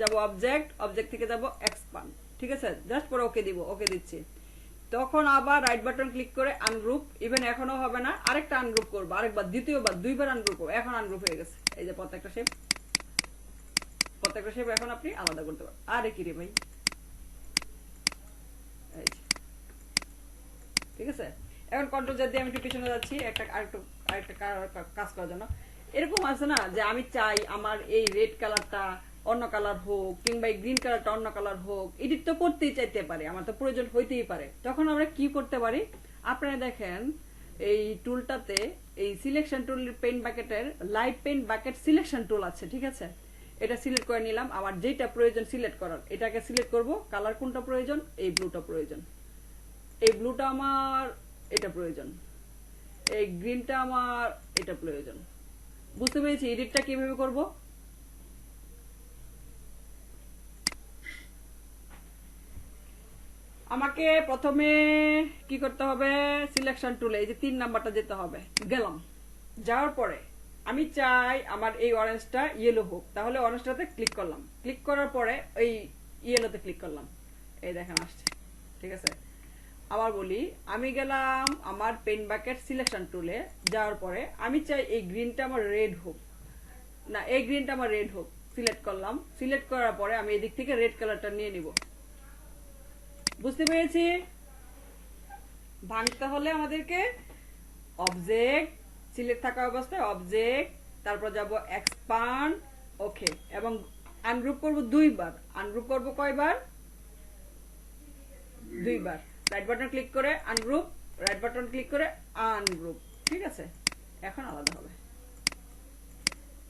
যাব object, object থেকে যাব এক্সপান্ড, ঠিক আছে, জাস্ট পরে ওকে দিব, ওকে দিচ্ছি। তখন আবার রাইট বাটন ক্লিক করে আনগ্রুপ, ইভেন এখনো হবে না, আরেকটা আনগ্রুপ করবো, আরেকবার, দ্বিতীয়বার, দুইবার আনগ্রুপ করবো, এখন আনগ্রুপ হয়ে গেছে। এই যে প্রত্যেকটা শেপ এখন আপনি আলাদা করতে পারেন। আরে কি রে ভাই, এই যে, ঠিক আছে। এখন কন্ট্রোল জেড দিয়ে আমি একটু পিছনে যাচ্ছি আরেকটা কাজ করার জন্য। এরকম আছে না যে আমি চাই আমার এই রেড কালারটা অন্য কালার হোক, কিংবা এই গ্রিন কালারটা অন্য কালার হোক, এডিট তো করতেই চাইতে পারে, আমার তো প্রয়োজন হইতেই পারে। তখন আমরা কি করতে পারি, আপনারা দেখেন এই টুলটাতে, এই সিলেকশন টুল পেইন্ট বাকেটের light paint bucket selection tool আছে, ঠিক আছে। এটা সিলেক্ট করে নিলাম, আমার যেটা প্রয়োজন সিলেক্ট করার, এটাকে সিলেক্ট করব। কালার কোনটা প্রয়োজন, এই ব্লুটা প্রয়োজন, এই ব্লুটা আমার এটা প্রয়োজন, এই গ্রিনটা আমার এটা প্রয়োজন। বুঝতে পেরেছি এডিটটা কিভাবে করব। আমাকে প্রথমে কি করতে হবে, সিলেকশন টুলে এই যে 3 নাম্বারটা যেতে হবে, গেলাম। যাওয়ার পরে আমি চাই আমার এই অরেঞ্জটা ইয়েলো হোক, তাহলে অরেঞ্জটাতে ক্লিক করলাম, ক্লিক করার পরে এই ইয়েলোতে ক্লিক করলাম, এই দেখেন আসছে, ঠিক আছে। আবার বলি, আমি গেলাম আমার পেইন্ট বাকেট সিলেকশন টুলে, যাওয়ার পরে আমি চাই এই গ্রিনটা আমার রেড হোক, না এই গ্রিনটা আমার রেড হোক, সিলেক্ট করলাম। সিলেক্ট করার পরে আমি এদিক থেকে রেড কালারটা নিয়ে নিব। বুঝতে পেরেছি। ভাঙতে হলে আমাদেরকে অবজেক্ট, সিলেক্ট থাকা অবস্থায় অবজেক্ট, তারপর যাব এক্সপান্ড, ওকে, এবং আনগ্রুপ করব 2 বার। আনগ্রুপ করব কয়বার, 2 বার। রাইট বাটন ক্লিক করে আনগ্রুপ, রাইট বাটন ক্লিক করে আনগ্রুপ, ঠিক আছে। এখন আলাদা হবে।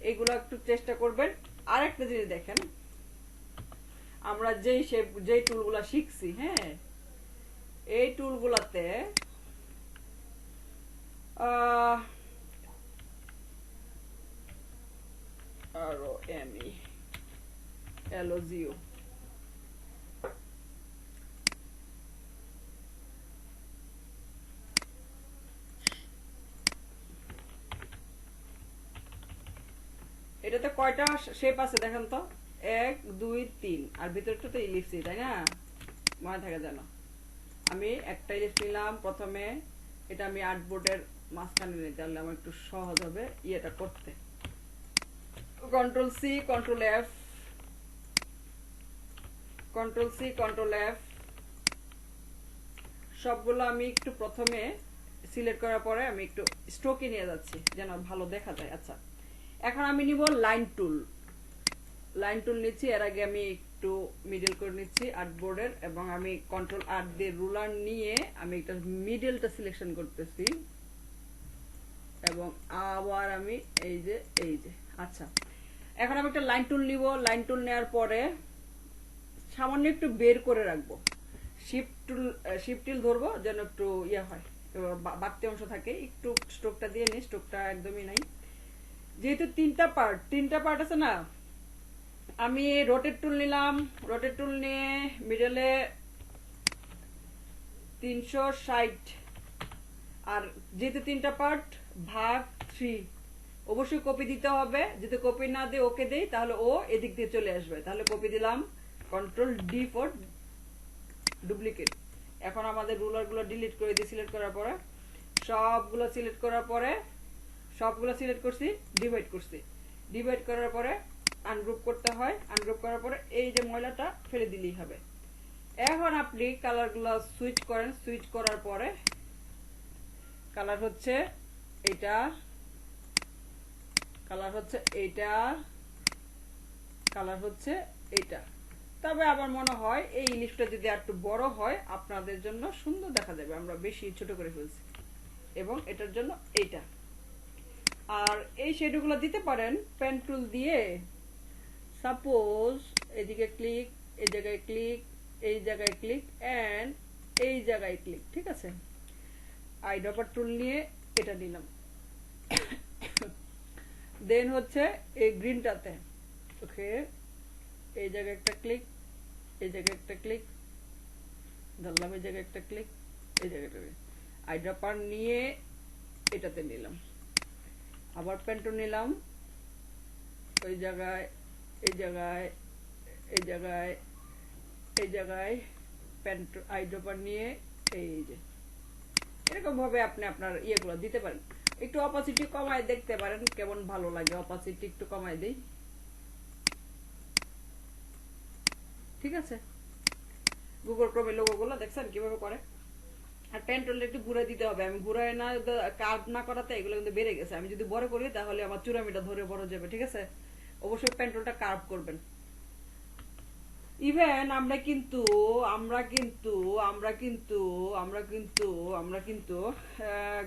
এইগুলো একটু চেষ্টা করবেন। আরেকটা জিনিস দেখেন, আমরা যেই টুলগুলা শিখছি, হ্যাঁ, এই টুলগুলাতে ROME LOGO, এটাতে কয়টা শেপ আছে দেখেন তো, 1 2 3, আর ভিতরটা তো ইলিপসই, তাই না, মনে থাকে যেন। আমি একটা ইলিপস নিলাম প্রথমে, এটা আমি আর্টবোর্ডের মাঝখানে নিই, তাহলে আমার একটু সহজ হবে ইয়েটা করতে। Control C control F, control C control F, সবগুলো আমি একটু প্রথমে সিলেক্ট করার পরে আমি একটু স্ট্রোকে নিয়ে যাচ্ছি যেন ভালো দেখা যায়। আচ্ছা, এখন আমি নিব লাইন টুল, লাইন টুল নিচ্ছি। এর আগে আমি একটু মিডল করে নিচ্ছি আর্টবোর্ডের, এবং আমি কন্ট্রোল আর দিয়ে রুলার নিয়ে আমি একটা মিডলটা সিলেকশন করতেছি, এবং আবার আমি এই যে আচ্ছা, এখন আমি একটা লাইন টুল নিব। লাইন টুল নেওয়ার পরে সামান্য একটু বের করে রাখবো, শিফট টিল ধরবো যেন একটু ইয়ে হয়, বাড়তি অংশ থাকে। একটু স্ট্রোকটা দিয়ে নি, স্ট্রোকটা একদমই নাই, যেহেতু তিনটা পার্ট আছে না। আমি রোটেট টুল নিলাম, রোটেট টুল নিয়ে মিডলে 360, আর যেহেতু 3টা পার্ট ভাগ 3, অবশ্যই কপি দিতে হবে। যদি কপি না দিয়ে ওকে দেই তাহলে ও এদিক দিয়ে চলে আসবে, তাহলে কপি দিলাম, কন্ট্রোল ডি ফর ডুপ্লিকেট। এখন আমাদের রুলার গুলো ডিলিট করে দিই, সিলেক্ট করার পরে সবগুলো সিলেক্ট করার পরে সবগুলো সিলেক্ট করছি, ডিভাইড করছি, ডিভাইড করার পরে আনগ্রুপ করতে হয়। আনগ্রুপ করার পরে এই যে ময়লাটা ফেলে দিলেই হবে। এখন আপনি কালারগুলো সুইচ করেন, সুইচ করার পরে কালার হচ্ছে এটা, কালার হচ্ছে এইটা, কালার হচ্ছে এইটা। তবে আমার মনে হয় এই ইলিশটা যদি একটু বড় হয় আপনাদের জন্য সুন্দর দেখা যাবে, আমরা বেশি ছোট করে ফেলছি। এবং এটার জন্য এইটা, আর এই শেডগুলো দিতে পারেন পেন টুল দিয়ে। সাপোজ এদিকে ক্লিক, এই জায়গায় ক্লিক, এই জায়গায় ক্লিক, এন্ড এই জায়গায় ক্লিক, ঠিক আছে। আইড্রপার টুল নিয়ে এটা নিলাম, দেন হচ্ছে এই গ্রিনটাতে, ওকে, এই জায়গায় একটা ক্লিক, এই জায়গায় একটা ক্লিক ধরলাম, এই জায়গায় একটা ক্লিক, এই জায়গাটা আইড্রপার নিয়ে এটাতে নিলাম, আবার পেন টুল নিলাম, ওই জায়গায়, এই জায়গায়, এই জায়গায় পেন আইড্রপার নিয়ে এই যে এরকম ভাবে আপনি আপনার ইয়েগুলো দিতে পারেন। একটু অপাসিটি কমায় দেখতে পারেন কেমন ভালো লাগে। অপাসিটি একটু কমায় দেই, ঠিক আছে। গুগল ক্রোমে লোগোগুলো দেখছেন কিভাবে করে। আর পেন টুলটা একটু ঘুরে দিতে হবে। আমি ঘুরাই না, কার্ভ না করাতে এগুলো কিন্তু বেড়ে গেছে। আমি যদি বড় করি তাহলে আমার চূড়ামিটা ধরে বড় যাবে, ঠিক আছে। অবশ্যই পেন টুলটা কার্ভ করবেন। ইভেন আমরা কিন্তু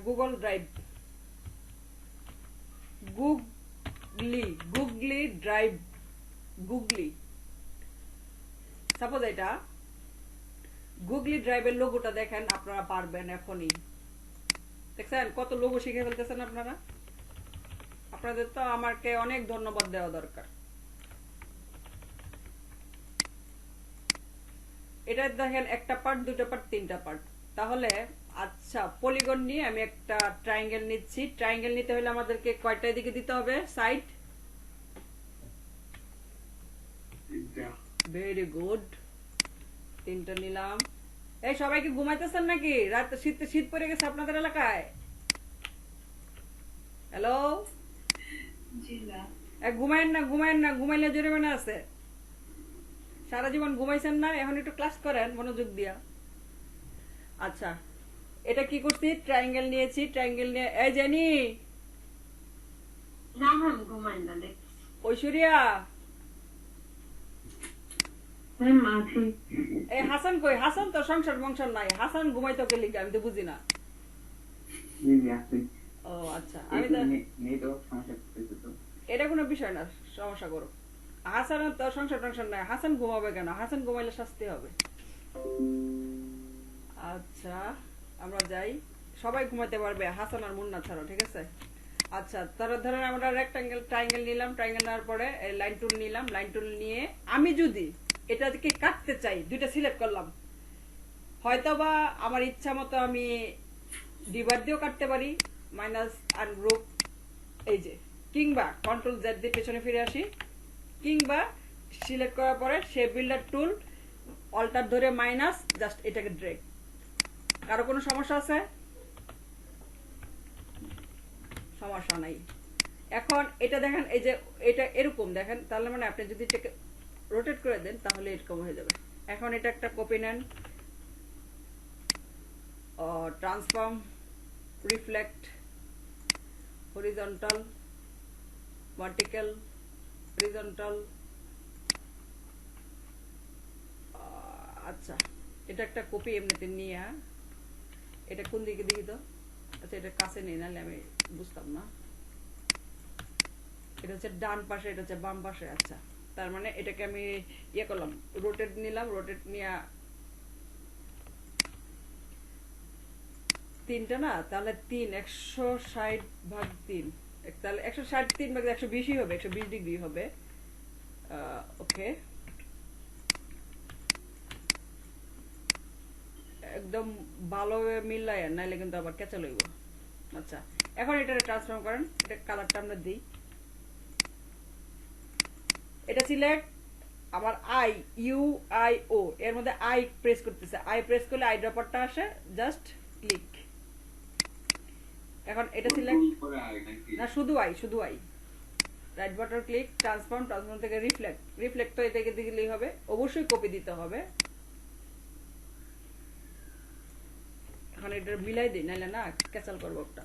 গুগল ড্রাইভ গুগলি ড্রাইভ গুগলি সাপোজ এটা গুগলি ড্রাইভের লোগোটা দেখেন, আপনারা পারবেন এখনই। দেখছেন কত লোগো শিখে ফেলতেছেন আপনারা। আপনাদের তো আমাকে অনেক ধন্যবাদ দেওয়া দরকার। এটা দেখেন একটা পার্ট, দুটো পার্ট, তিনটা পার্ট। তাহলে আচ্ছা, পলিগন নিয়ে আমি একটা ট্রায়াঙ্গেল নিচ্ছি। ট্রায়াঙ্গেল নিতে হলে আমাদেরকে কয়টা দিকে দিতে হবে? সাইড। ভেরি গুড, তিনটা নিলাম। এই সবাই কি ঘুমাইতেছেন নাকি? রাত শীত পড়ে গেছে আপনাদের এলাকায়? হ্যালো, ঘুমায়েন না, ঘুমাইলে জরিমানা আছে। সারা জীবন ঘুমাইছেন না, এখন একটু ক্লাস করেন মনোযোগ দিয়া। আচ্ছা, এটা কি করছি? ট্রায়াঙ্গেল নিয়েছি। ট্রায়াঙ্গেল নিয়ে এই জানি ঐশ্বরিয়া, এই হাসান কই? হাসান তো সংসার নাই। হাসান ঘুমাইতো কে লিখে? আমি তো বুঝি না। ও আচ্ছা, আমি তো এটা কোনো বিষয় না, সমস্যা করো। হাসানের তো সংসার নাই। হাসান ঘুমাবে কেন? হাসান ঘুমাইলে শাস্তি হবে। আচ্ছা, আমরা যাই। সবাই ঘুমাইতে পারবে, হাসান আর মুন্না ছাড়া, ঠিক আছে। আচ্ছা, তাহলে ধরেন আমরা রেক্টাঙ্গেল ট্রায়াঙ্গেল নিলাম। ট্রায়াঙ্গেল নেওয়ার পরে লাইন টুল নিলাম। লাইন টুল নিয়ে আমি যদি এটাকে কাটতে চাই, দুইটা সিলেক্ট করলাম। হয়তোবা আমার ইচ্ছা মতো আমি ডিভাইড দিয়েও কাটতে পারি, মাইনাস আর গ্রুপ, এই যে, কিংবা কন্ট্রোল জেড দিয়ে পেছনে ফিরে আসি, কিংবা সিলেক্ট করার পরে শেপ বিল্ডার টুল অল্টার ধরে মাইনাস, জাস্ট এটাকে ড্রেগ। কারো কোনো সমস্যা আছে? সমস্যা নাই। এখন এটা দেখেন, এই যে এটা এরকম দেখেন, তাহলে মানে আপনি যদি এটাকে রোটেট করে দেন তাহলে এরকম হয়ে যাবে। এখন এটা একটা কপি নেন, transform, reflect, horizontal, vertical, horizontal. আচ্ছা, এটা একটা কপি এমনিতে নিয়ে, এটা কোন দিকে দেখি তো। আচ্ছা, এটা কাছে নেই, নাহলে আমি বুঝতাম না। এটা হচ্ছে ডান পাশে, এটা হচ্ছে বাম পাশে। আচ্ছা, তার মানে এটাকে আমি ইয়ে করলাম, রোটেট নিলাম। রোটেট নিয়ে তিনটা না, তাহলে 160/3, তাহলে 160/3 হবে, 120 ডিগ্রি হবে। ওকে, একদম ভালোভাবে মিলাই, নাইলে কিন্তু আবার কেঁচা লইব। আচ্ছা, এখন এটা ট্রান্সফর্ম করেন। এটা কালারটা আমরা দিই। এটা সিলেক্ট, আমার IUIO এর মধ্যে আই প্রেস করতেছে। আই প্রেস করলে আই ড্রপারটা আসে, জাস্ট ক্লিক। এখন এটা সিলেক্ট না, শুধু I. Right button click, transform থেকে রিফ্লেক্ট তো এটাকে দিলেই হবে। অবশ্যই কপি দিতে হবে। এখন এটা মিলাই দিই, নাইলে না ক্যান্সেল করবো একটা।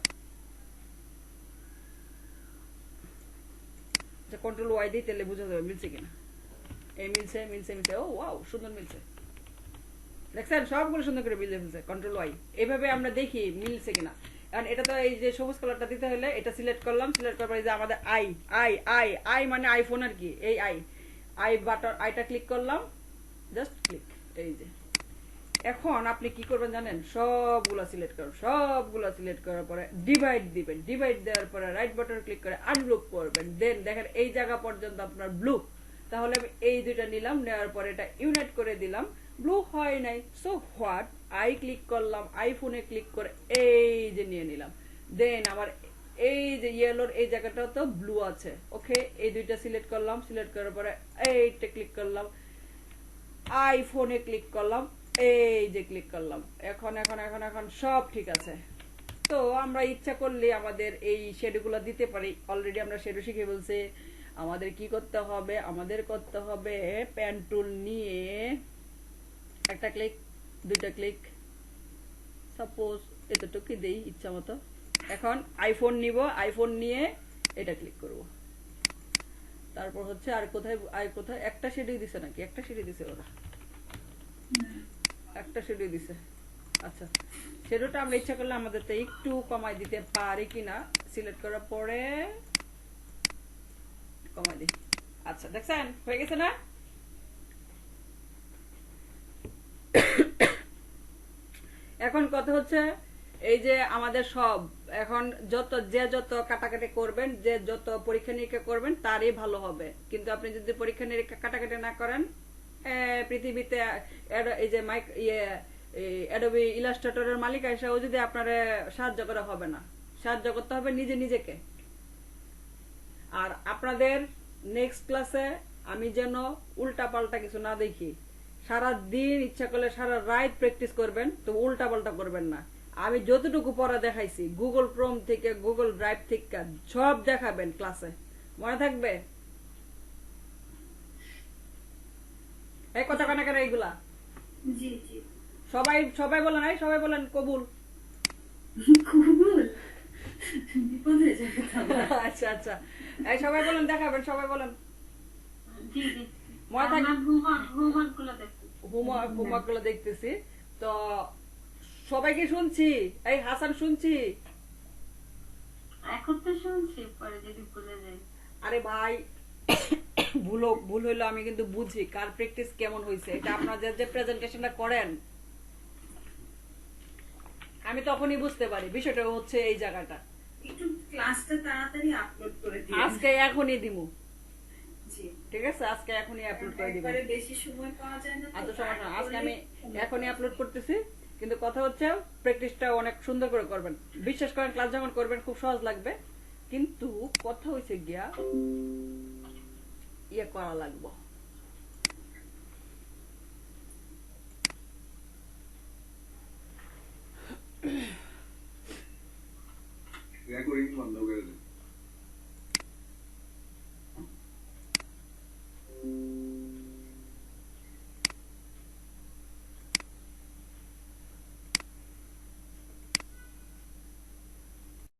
কন্ট্রোল ওয়াই দিই, তাহলে বুঝা যাবে মিলছে কিনা। এই মিলছে। ও ওয়াও, সুন্দর মিলছে। দেখছেন সবগুলো সুন্দর করে মিলে ফেলছে। কন্ট্রোল ওয়াই, এইভাবে আমরা দেখি মিলছে কিনা। কারণ এটা তো এই যে সবুজ কালারটা দিতে হলে এটা সিলেক্ট করলাম। সিলেক্ট করার পরে যে আমাদের আই মানে আইফোন আর কি, এই আই বাটন, আইটা ক্লিক করলাম, জাস্ট ক্লিক। এই যে, এখন আপনি কি করবেন জানেন? সবগুলা সিলেক্ট করার পরে ডিভাইড দিবেন। ডিভাইড দেওয়ার পরে রাইট বাটন ক্লিক করে আনগ্রুপ করবেন। দেন দেখেন এই জায়গা পর্যন্ত আপনার ব্লু। তাহলে আমি এই দুইটা নিলাম, নেওয়ার পরে এটা ইউনাইট করে দিলাম। ব্লু হয় নাই, সো হোয়াট, আই ক্লিক করলাম, আইফোনে ক্লিক করে এই যে নিয়ে নিলাম। দেন আমার এই যে ইয়েলোর এই জায়গাটা তো ব্লু আছে। ওকে, এই দুইটা সিলেক্ট করলাম। সিলেক্ট করার পরে এইটা ক্লিক করলাম। আইফোনে ক্লিক করলাম, এই যে ক্লিক করলাম, এখন এখন এখন এখন সব ঠিক আছে। তো আমরা ইচ্ছা করলে আমাদের এই শেডগুলো দিতে পারি। অলরেডি আমরা শেডও শিখে বলছি। আমাদের কি করতে হবে, আমাদের করতে হবে পেন টুল নিয়ে একটা ক্লিক, দুইটা ক্লিক, সাপোজ এতটুকু দেই ইচ্ছা মতো। এখন আইফোন নিব, আইফোন নিয়ে এটা ক্লিক করব। তারপর হচ্ছে আর কোথায় একটা শেডই দিছে নাকি, একটা শেডই দিছে ওরা, একটা শেডই দিছে। আচ্ছা, শেডোটা আমরা ইচ্ছা করলে আমাদের তো একটু কমাই দিতে পারি কিনা, সিলেক্ট করার পরে কমাই দিই। আচ্ছা, দেখছেন হয়ে গেছে না? এখন কথা হচ্ছে এই যে আমাদের সব এখন যত কাটাকাটি করবেন, যে যত পরীক্ষা নিরীক্ষা করবেন তারই ভালো হবে। কিন্তু আপনি যদি পরীক্ষা নিরীক্ষা কাটাকাটি না করেন, পৃথিবীতে এই যে অ্যাডোবি ইলাস্ট্রেটরের মালিক এসেও যদি আপনারা সাহায্য করা হবে না, সাহায্য করতে হবে নিজেকে। আর আপনাদের নেক্সট ক্লাসে আমি যেন উল্টা পাল্টা কিছু না দেখি। সারা দিন ইচ্ছা করলে সারা রাত প্র্যাকটিস করবেন, তো উল্টা পাল্টা করবেন না। আমি যতটুকু পড়া দেখাইছি গুগল ক্রোম থেকে, গুগল ড্রাইভ থেকে সব দেখাবেন ক্লাসে, মনে থাকবে? এই কথা কানা কেন এইগুলা? জি জি। সবাই বলেন, সবাই বলেন কবুল। কবুল বিপদ হয়ে যাবে। আচ্ছা আচ্ছা, এই সবাই বলেন, দেখাবেন, সবাই বলেন। জি জি। মনে থাক, হোমওয়ার্ক হোমওয়ার্ক গুলো দেখতেছি। তো সবাইকে শুনছি, এই হাসান শুনছি, এখন তো শুনছি, পরে যদি ভুলে যাই। আরে ভাই ভুল হইলো, আমি কিন্তু বুঝি কার প্র্যাকটিস কেমন হয়েছে। এটা আপনাদের যে প্রেজেন্টেশনটা করেন আমি তখনই বুঝতে পারি। বিষয়টা হচ্ছে এই জায়গাটা। একটু ক্লাসটা তাড়াতাড়ি আপলোড করে দিন। আজকে এখনই দিমু, জি ঠিক আছে? আজকে এখনই আপলোড করে দিব। একবারে বেশি সময় পাওয়া যায় না, আচ্ছা সমস্যা না, আজকে আমি এখনই আপলোড করতেছি। কিন্তু কথা হচ্ছে প্র্যাকটিসটা অনেক সুন্দর করে করবেন। বিশ্বাস করেন, ক্লাস যখন করবেন খুব সহজ লাগবে। কিন্তু কথা হয়েছে গিয়া ইয়ে করা লাগবে।